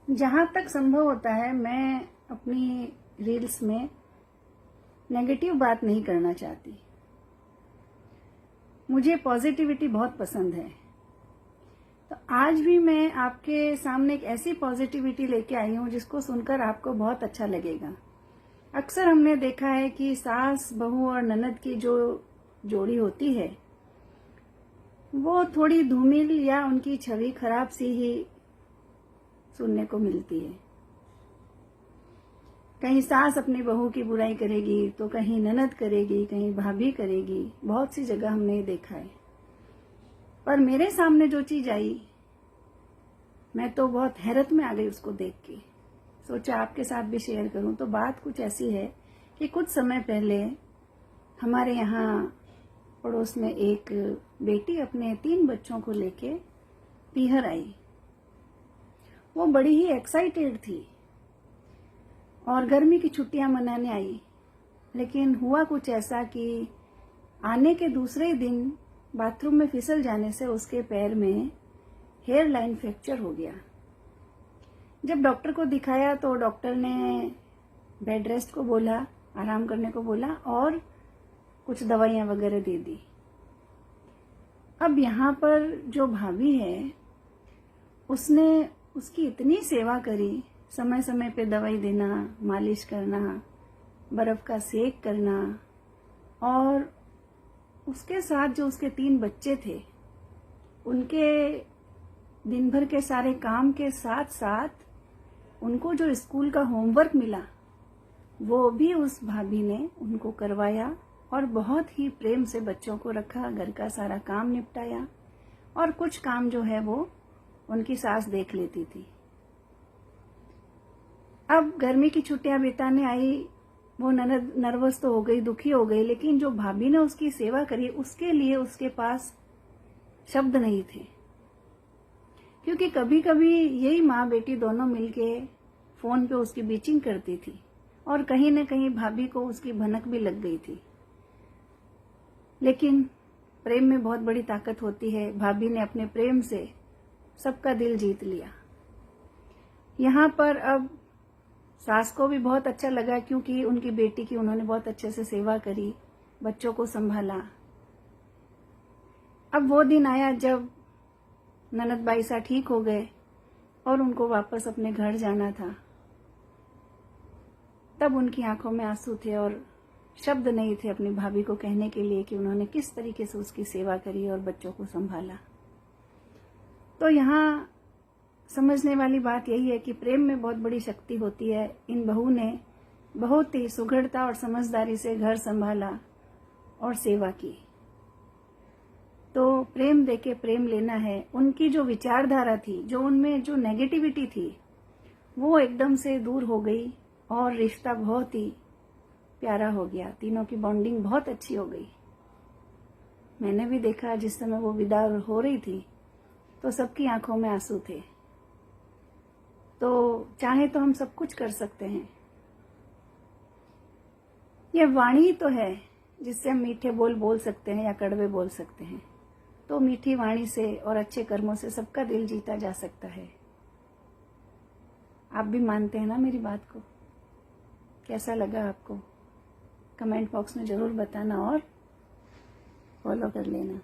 जहाँ तक संभव होता है मैं अपनी रील्स में नेगेटिव बात नहीं करना चाहती। मुझे पॉजिटिविटी बहुत पसंद है। तो आज भी मैं आपके सामने एक ऐसी पॉजिटिविटी लेके आई हूँ जिसको सुनकर आपको बहुत अच्छा लगेगा। अक्सर हमने देखा है कि सास, बहू और ननद की जो जोड़ी होती है वो थोड़ी धूमिल या उनकी छवि खराब सी ही सुनने को मिलती है। कहीं सास अपनी बहू की बुराई करेगी तो कहीं ननद करेगी, कहीं भाभी करेगी। बहुत सी जगह हमने ये देखा है। पर मेरे सामने जो चीज आई मैं तो बहुत हैरत में आ गई उसको देख के। सोचा आपके साथ भी शेयर करूं। तो बात कुछ ऐसी है कि कुछ समय पहले हमारे यहाँ पड़ोस में एक बेटी अपने 3 बच्चों को लेके पीहर आई। वो बड़ी ही एक्साइटेड थी और गर्मी की छुट्टियां मनाने आई। लेकिन हुआ कुछ ऐसा कि आने के दूसरे ही दिन बाथरूम में फिसल जाने से उसके पैर में हेयर लाइन फ्रैक्चर हो गया। जब डॉक्टर को दिखाया तो डॉक्टर ने बेड रेस्ट को बोला, आराम करने को बोला और कुछ दवाइयां वगैरह दे दी। अब यहाँ पर जो भाभी है उसने उसकी इतनी सेवा करी, समय समय पे दवाई देना, मालिश करना, बर्फ का सेक करना और उसके साथ जो उसके 3 बच्चे थे उनके दिन भर के सारे काम के साथ साथ उनको जो स्कूल का होमवर्क मिला वो भी उस भाभी ने उनको करवाया और बहुत ही प्रेम से बच्चों को रखा, घर का सारा काम निपटाया और कुछ काम जो है वो उनकी सास देख लेती थी। अब गर्मी की छुट्टियां बिताने आई, वो ननद नर्वस तो हो गई, दुखी हो गई, लेकिन जो भाभी ने उसकी सेवा करी उसके लिए उसके पास शब्द नहीं थे। क्योंकि कभी कभी यही माँ बेटी दोनों मिलके फोन पे उसकी बीचिंग करती थी और कहीं न कहीं भाभी को उसकी भनक भी लग गई थी। लेकिन प्रेम में बहुत बड़ी ताकत होती है। भाभी ने अपने प्रेम से सबका दिल जीत लिया। यहाँ पर अब सास को भी बहुत अच्छा लगा क्योंकि उनकी बेटी की उन्होंने बहुत अच्छे से सेवा करी, बच्चों को संभाला। अब वो दिन आया जब ननद बाईसा ठीक हो गए और उनको वापस अपने घर जाना था। तब उनकी आंखों में आंसू थे और शब्द नहीं थे अपनी भाभी को कहने के लिए कि उन्होंने किस तरीके से उसकी सेवा करी और बच्चों को संभाला। तो यहाँ समझने वाली बात यही है कि प्रेम में बहुत बड़ी शक्ति होती है। इन बहू ने बहुत ही सुघड़ता और समझदारी से घर संभाला और सेवा की। तो प्रेम देके प्रेम लेना है। उनकी जो विचारधारा थी, जो उनमें जो नेगेटिविटी थी, वो एकदम से दूर हो गई और रिश्ता बहुत ही प्यारा हो गया। तीनों की बॉन्डिंग बहुत अच्छी हो गई। मैंने भी देखा जिस समय वो विदा हो रही थी तो सबकी आंखों में आंसू थे। तो चाहे तो हम सब कुछ कर सकते हैं। ये वाणी तो है जिससे हम मीठे बोल बोल सकते हैं या कड़वे बोल सकते हैं। तो मीठी वाणी से और अच्छे कर्मों से सबका दिल जीता जा सकता है। आप भी मानते हैं ना मेरी बात को? कैसा लगा आपको? कमेंट बॉक्स में जरूर बताना और फॉलो कर लेना।